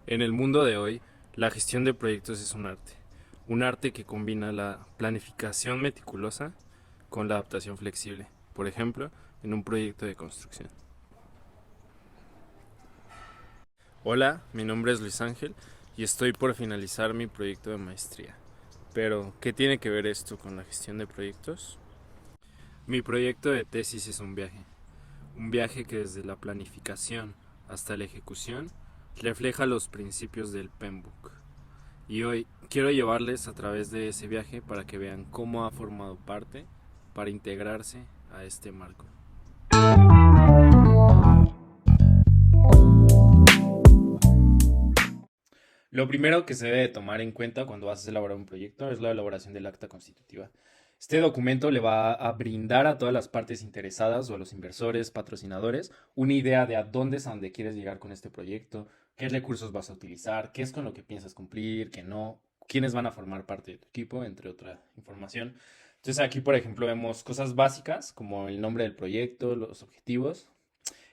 En el mundo de hoy, la gestión de proyectos es un arte que combina la planificación meticulosa con la adaptación flexible, por ejemplo, en un proyecto de construcción. Hola, mi nombre es Luis Ángel y estoy por finalizar mi proyecto de maestría. Pero, ¿qué tiene que ver esto con la gestión de proyectos? Mi proyecto de tesis es un viaje que desde la planificación hasta la ejecución refleja los principios del PMBOK. Y hoy quiero llevarles a través de ese viaje para que vean cómo ha formado parte para integrarse a este marco. Lo primero que se debe tomar en cuenta cuando vas a elaborar un proyecto es la elaboración del acta constitutiva. Este documento le va a brindar a todas las partes interesadas o a los inversores, patrocinadores, una idea de a dónde es a dónde quieres llegar con este proyecto, qué recursos vas a utilizar, qué es con lo que piensas cumplir, qué no, quiénes van a formar parte de tu equipo, entre otra información. Entonces aquí, por ejemplo, vemos cosas básicas como el nombre del proyecto, los objetivos,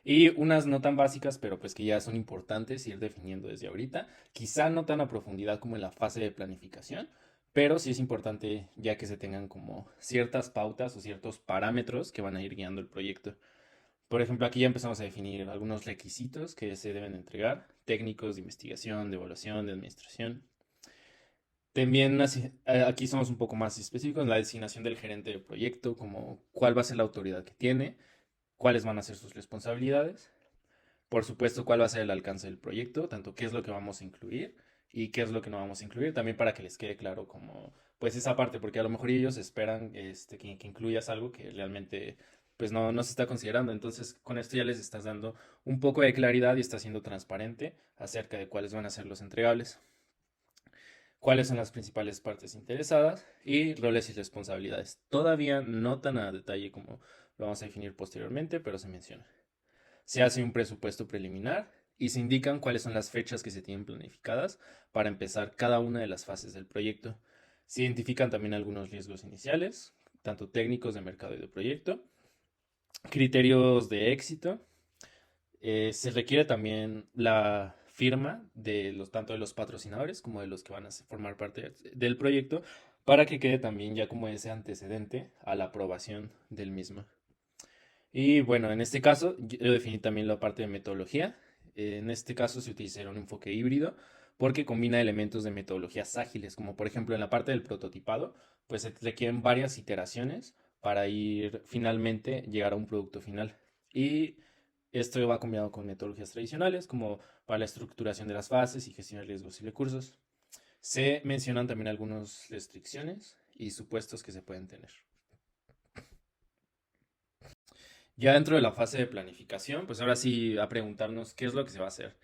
y unas no tan básicas, pero pues que ya son importantes ir definiendo desde ahorita. Quizá no tan a profundidad como en la fase de planificación, pero sí es importante ya que se tengan como ciertas pautas o ciertos parámetros que van a ir guiando el proyecto. Por ejemplo, aquí ya empezamos a definir algunos requisitos que se deben entregar, técnicos de investigación, de evaluación, de administración. También aquí somos un poco más específicos en la designación del gerente del proyecto, como cuál va a ser la autoridad que tiene, cuáles van a ser sus responsabilidades, por supuesto, cuál va a ser el alcance del proyecto, tanto qué es lo que vamos a incluir y qué es lo que no vamos a incluir, también para que les quede claro como, pues esa parte, porque a lo mejor ellos esperan que incluyas algo que realmente pues no se está considerando. Entonces, con esto ya les estás dando un poco de claridad y está siendo transparente acerca de cuáles van a ser los entregables, cuáles son las principales partes interesadas y roles y responsabilidades. Todavía no tan a detalle como lo vamos a definir posteriormente, pero se menciona. Se hace un presupuesto preliminar y se indican cuáles son las fechas que se tienen planificadas para empezar cada una de las fases del proyecto. Se identifican también algunos riesgos iniciales, tanto técnicos de mercado y de proyecto, criterios de éxito. Se requiere también la firma de tanto de los patrocinadores como de los que van a formar parte del proyecto para que quede también ya como ese antecedente a la aprobación del mismo. Y bueno, en este caso yo definí también la parte de metodología. En este caso se utilizaría un enfoque híbrido porque combina elementos de metodologías ágiles, como por ejemplo en la parte del prototipado, pues se requieren varias iteraciones para ir finalmente llegar a un producto final. Y esto va combinado con metodologías tradicionales, como para la estructuración de las fases y gestión de riesgos y recursos. Se mencionan también algunas restricciones y supuestos que se pueden tener. Ya dentro de la fase de planificación, pues ahora sí a preguntarnos qué es lo que se va a hacer.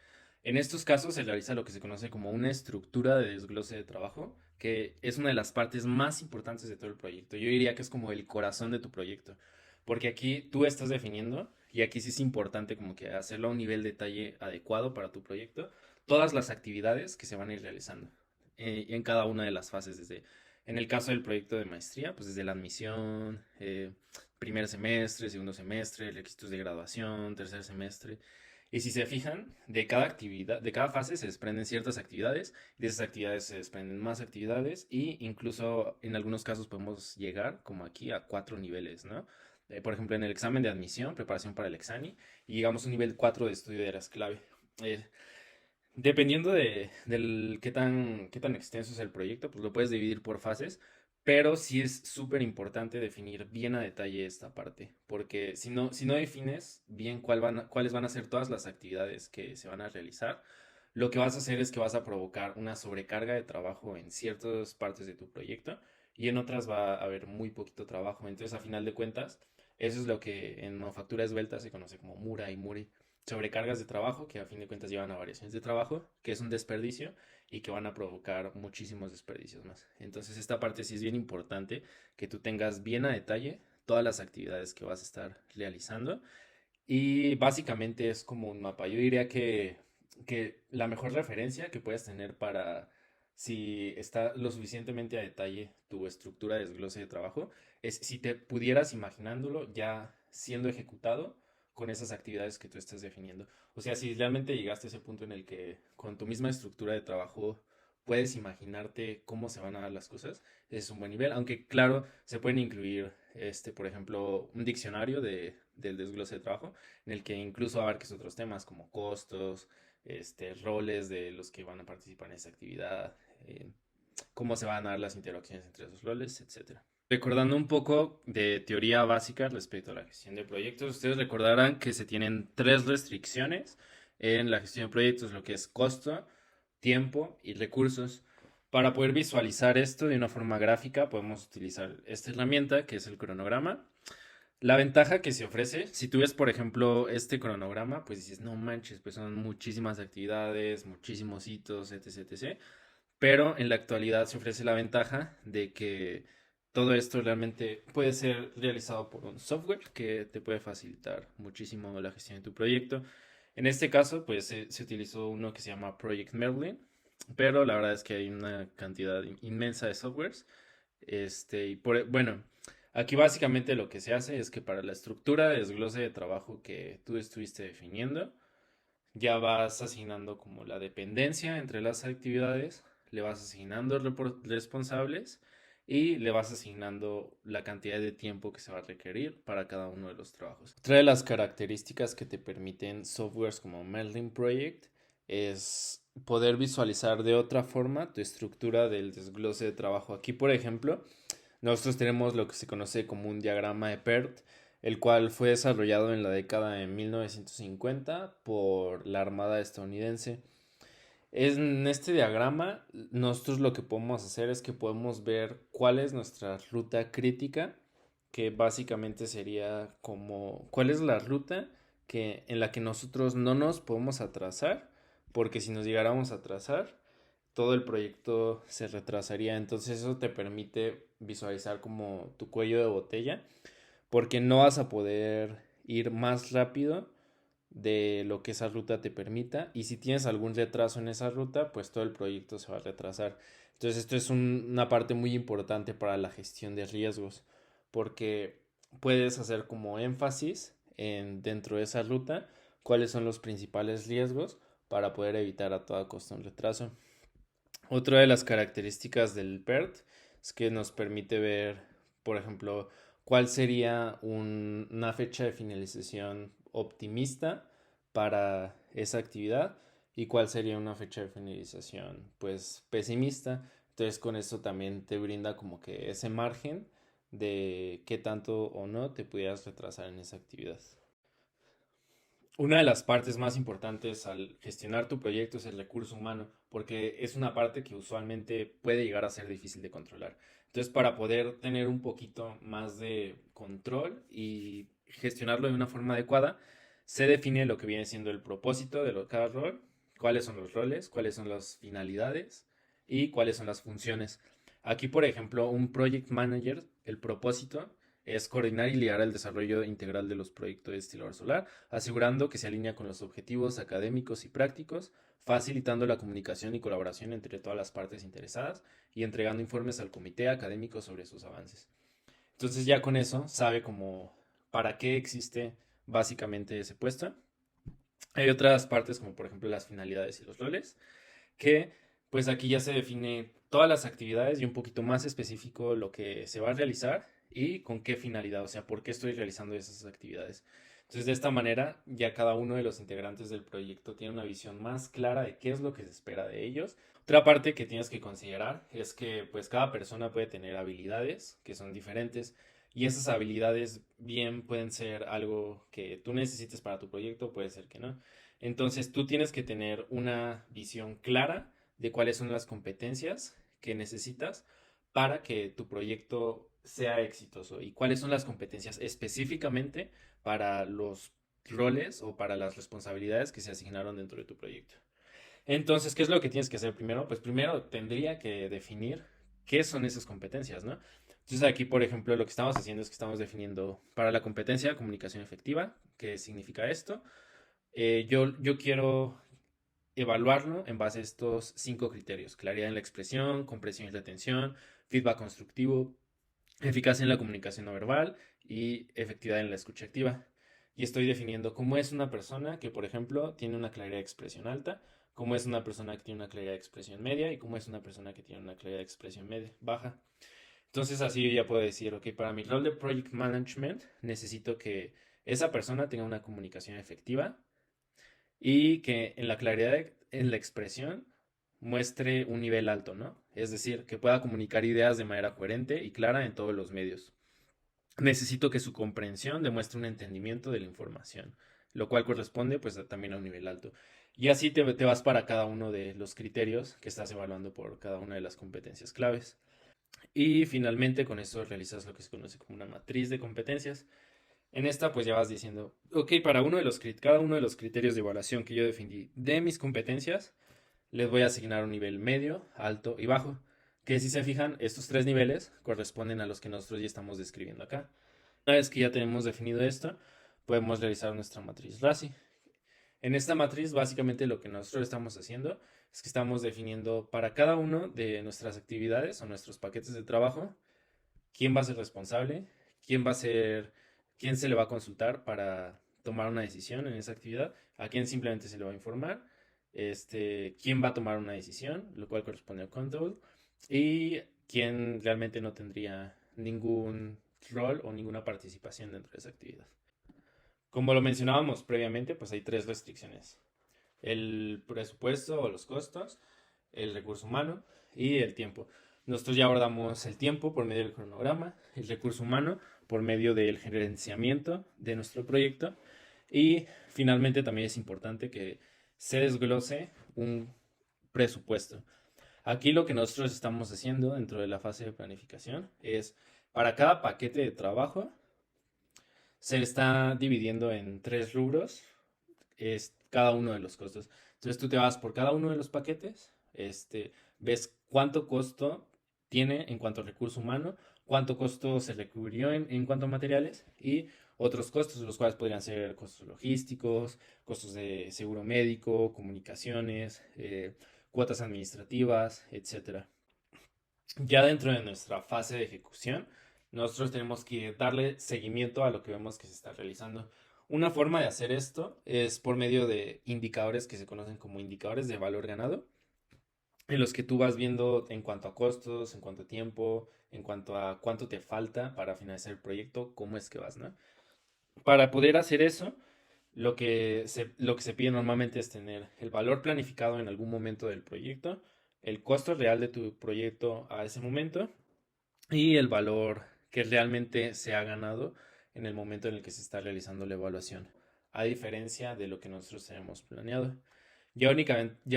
En estos casos se realiza lo que se conoce como una estructura de desglose de trabajo, que es una de las partes más importantes de todo el proyecto. Yo diría que es como el corazón de tu proyecto, porque aquí tú estás definiendo, y aquí sí es importante como que hacerlo a un nivel de detalle adecuado para tu proyecto, todas las actividades que se van a ir realizando en cada una de las fases, desde, en el caso del proyecto de maestría, pues desde la admisión, primer semestre, segundo semestre, requisitos de graduación, tercer semestre. Y si se fijan, de cada actividad, de cada fase se desprenden ciertas actividades, y de esas actividades se desprenden más actividades, y incluso en algunos casos podemos llegar, como aquí, a cuatro niveles, ¿no? Por ejemplo, en el examen de admisión, preparación para el examen, y llegamos a un nivel 4 de estudio de áreas clave. Eh, Dependiendo del qué tan extenso es el proyecto, pues lo puedes dividir por fases, pero sí es súper importante definir bien a detalle esta parte, porque si no defines bien cuáles van a ser todas las actividades que se van a realizar, lo que vas a hacer es que vas a provocar una sobrecarga de trabajo en ciertas partes de tu proyecto y en otras va a haber muy poquito trabajo. Entonces, a final de cuentas, eso es lo que en manufactura esbelta se conoce como Mura y Muri, sobrecargas de trabajo que a fin de cuentas llevan a variaciones de trabajo, que es un desperdicio y que van a provocar muchísimos desperdicios más. Entonces esta parte sí es bien importante que tú tengas bien a detalle todas las actividades que vas a estar realizando y básicamente es como un mapa. Yo diría que la mejor referencia que puedes tener para si está lo suficientemente a detalle tu estructura de desglose de trabajo es si te pudieras imaginándolo ya siendo ejecutado con esas actividades que tú estás definiendo. O sea, si realmente llegaste a ese punto en el que con tu misma estructura de trabajo puedes imaginarte cómo se van a dar las cosas, es un buen nivel. Aunque, claro, se pueden incluir, por ejemplo, un diccionario del desglose de trabajo, en el que incluso abarques otros temas como costos, roles de los que van a participar en esa actividad, eh, cómo se van a dar las interacciones entre esos roles, etcétera. Recordando un poco de teoría básica respecto a la gestión de proyectos, ustedes recordarán que se tienen tres restricciones en la gestión de proyectos, lo que es costo, tiempo y recursos. Para poder visualizar esto de una forma gráfica, podemos utilizar esta herramienta que es el cronograma. La ventaja que se ofrece, si tú ves, por ejemplo, este cronograma, pues dices, no manches, pues son muchísimas actividades, muchísimos hitos, etc, etc. Pero en la actualidad se ofrece la ventaja de que todo esto realmente puede ser realizado por un software que te puede facilitar muchísimo la gestión de tu proyecto. En este caso, pues se utilizó uno que se llama Project Merlin, pero la verdad es que hay una cantidad inmensa de softwares. Bueno, aquí básicamente lo que se hace es que para la estructura de desglose de trabajo que tú estuviste definiendo, ya vas asignando como la dependencia entre las actividades, le vas asignando responsables y le vas asignando la cantidad de tiempo que se va a requerir para cada uno de los trabajos. Otra de las características que te permiten softwares como Merlin Project es poder visualizar de otra forma tu estructura del desglose de trabajo. Aquí, por ejemplo, nosotros tenemos lo que se conoce como un diagrama de PERT, el cual fue desarrollado en la década de 1950 por la Armada estadounidense. En este diagrama, nosotros lo que podemos hacer es que podemos ver cuál es nuestra ruta crítica, que básicamente sería como cuál es la ruta en la que nosotros no nos podemos atrasar, porque si nos llegáramos a atrasar, todo el proyecto se retrasaría. Entonces eso te permite visualizar como tu cuello de botella, porque no vas a poder ir más rápido de lo que esa ruta te permita, y si tienes algún retraso en esa ruta, pues todo el proyecto se va a retrasar. Entonces esto es una parte muy importante para la gestión de riesgos, porque puedes hacer como énfasis dentro de esa ruta cuáles son los principales riesgos para poder evitar a toda costa un retraso. Otra de las características del PERT es que nos permite ver, por ejemplo, cuál sería una fecha de finalización optimista para esa actividad y cuál sería una fecha de finalización pues pesimista. Entonces con esto también te brinda como que ese margen de qué tanto o no te pudieras retrasar en esa actividad. Una de las partes más importantes al gestionar tu proyecto es el recurso humano, porque es una parte que usualmente puede llegar a ser difícil de controlar. Entonces, para poder tener un poquito más de control y gestionarlo de una forma adecuada, se define lo que viene siendo el propósito de cada rol, cuáles son los roles, cuáles son las finalidades y cuáles son las funciones. Aquí, por ejemplo, un project manager, el propósito es coordinar y liderar el desarrollo integral de los proyectos de destilador solar, asegurando que se alinea con los objetivos académicos y prácticos, facilitando la comunicación y colaboración entre todas las partes interesadas y entregando informes al comité académico sobre sus avances. Entonces ya con eso sabe como para qué existe básicamente ese puesto. Hay otras partes como por ejemplo las finalidades y los roles, que pues aquí ya se define todas las actividades y un poquito más específico lo que se va a realizar y con qué finalidad, o sea, por qué estoy realizando esas actividades. Entonces, de esta manera, ya cada uno de los integrantes del proyecto tiene una visión más clara de qué es lo que se espera de ellos. Otra parte que tienes que considerar es que pues cada persona puede tener habilidades que son diferentes, y esas habilidades bien pueden ser algo que tú necesites para tu proyecto, puede ser que no. Entonces tú tienes que tener una visión clara de cuáles son las competencias que necesitas para que tu proyecto sea exitoso y cuáles son las competencias específicamente para los roles o para las responsabilidades que se asignaron dentro de tu proyecto. Entonces, ¿qué es lo que tienes que hacer primero? Pues primero tendría que definir qué son esas competencias, ¿no? Entonces aquí, por ejemplo, lo que estamos haciendo es que estamos definiendo para la competencia comunicación efectiva, ¿qué significa esto? Yo quiero evaluarlo en base a estos cinco criterios: claridad en la expresión, comprensión y retención, feedback constructivo, eficacia en la comunicación no verbal y efectividad en la escucha activa. y estoy definiendo cómo es una persona que, por ejemplo, tiene una claridad de expresión alta, cómo es una persona que tiene una claridad de expresión media y cómo es una persona que tiene una claridad de expresión media, baja. Entonces así yo ya puedo decir, ok, para mi rol de Project Management necesito que esa persona tenga una comunicación efectiva y que en la claridad en la expresión muestre un nivel alto, ¿no? Es decir, que pueda comunicar ideas de manera coherente y clara en todos los medios. Necesito que su comprensión demuestre un entendimiento de la información, lo cual corresponde pues también a un nivel alto. Y así te vas para cada uno de los criterios que estás evaluando por cada una de las competencias claves. Y finalmente con eso realizas lo que se conoce como una matriz de competencias. En esta pues ya vas diciendo, ok, para cada uno de los criterios de evaluación que yo definí de mis competencias, les voy a asignar un nivel medio, alto y bajo. Que si se fijan, estos tres niveles corresponden a los que nosotros ya estamos describiendo acá. Una vez que ya tenemos definido esto, podemos realizar nuestra matriz RASI. En esta matriz, básicamente lo que nosotros estamos haciendo es que estamos definiendo para cada uno de nuestras actividades o nuestros paquetes de trabajo quién va a ser responsable, quién va a ser, quién se le va a consultar para tomar una decisión en esa actividad, a quién simplemente se le va a informar, quién va a tomar una decisión, lo cual corresponde al control, y quién realmente no tendría ningún rol o ninguna participación dentro de esa actividad. Como lo mencionábamos previamente, pues hay tres restricciones: el presupuesto o los costos, el recurso humano y el tiempo. Nosotros ya abordamos el tiempo por medio del cronograma, el recurso humano por medio del gerenciamiento de nuestro proyecto y finalmente también es importante que se desglose un presupuesto. Aquí lo que nosotros estamos haciendo dentro de la fase de planificación es para cada paquete de trabajo se está dividiendo en tres rubros, es cada uno de los costos. Entonces tú te vas por cada uno de los paquetes, ves cuánto costo tiene en cuanto a recurso humano, cuánto costo se le cubrió en cuanto a materiales y otros costos, los cuales podrían ser costos logísticos, costos de seguro médico, comunicaciones, cuotas administrativas, etcétera. Ya dentro de nuestra fase de ejecución, nosotros tenemos que darle seguimiento a lo que vemos que se está realizando. Una forma de hacer esto es por medio de indicadores que se conocen como indicadores de valor ganado, en los que tú vas viendo en cuanto a costos, en cuanto a tiempo, en cuanto a cuánto te falta para finalizar el proyecto, cómo es que vas, ¿no? Para poder hacer eso, lo que se pide normalmente es tener el valor planificado en algún momento del proyecto, el costo real de tu proyecto a ese momento y el valor que realmente se ha ganado en el momento en el que se está realizando la evaluación, a diferencia de lo que nosotros tenemos planeado. Ya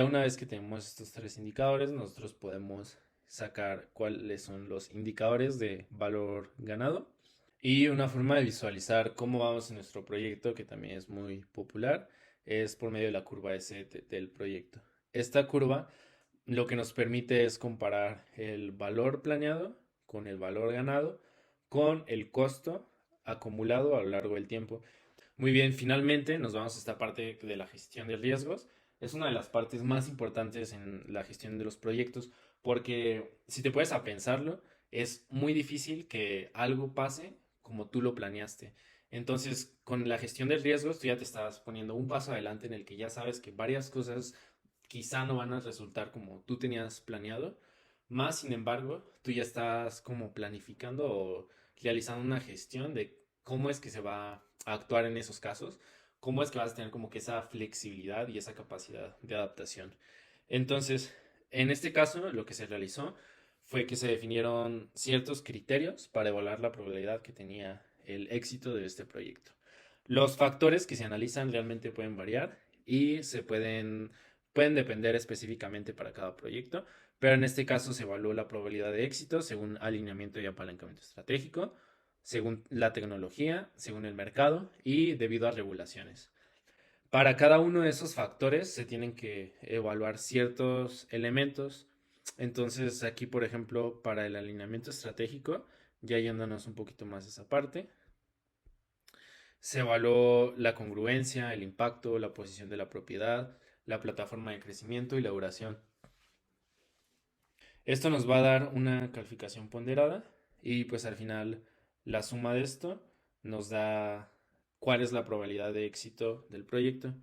una vez que tenemos estos tres indicadores, nosotros podemos sacar cuáles son los indicadores de valor ganado y una forma de visualizar cómo vamos en nuestro proyecto, que también es muy popular, es por medio de la curva S del proyecto. Esta curva lo que nos permite es comparar el valor planeado con el valor ganado con el costo acumulado a lo largo del tiempo. Muy bien, finalmente nos vamos a esta parte de la gestión de riesgos. Es una de las partes más importantes en la gestión de los proyectos porque si te puedes a pensarlo, es muy difícil que algo pase como tú lo planeaste. Entonces, con la gestión de riesgos, tú ya te estás poniendo un paso adelante en el que ya sabes que varias cosas quizá no van a resultar como tú tenías planeado. Más sin embargo, tú ya estás como planificando o realizando una gestión de cómo es que se va a actuar en esos casos, cómo es que vas a tener como que esa flexibilidad y esa capacidad de adaptación. Entonces, en este caso, lo que se realizó fue que se definieron ciertos criterios para evaluar la probabilidad que tenía el éxito de este proyecto. Los factores que se analizan realmente pueden variar y pueden depender específicamente para cada proyecto, pero en este caso se evaluó la probabilidad de éxito según alineamiento y apalancamiento estratégico, según la tecnología, según el mercado y debido a regulaciones. Para cada uno de esos factores se tienen que evaluar ciertos elementos. Entonces aquí, por ejemplo, para el alineamiento estratégico, ya yéndonos un poquito más a esa parte, se evaluó la congruencia, el impacto, la posición de la propiedad, la plataforma de crecimiento y la duración. Esto nos va a dar una calificación ponderada y pues al final la suma de esto nos da cuál es la probabilidad de éxito del proyecto.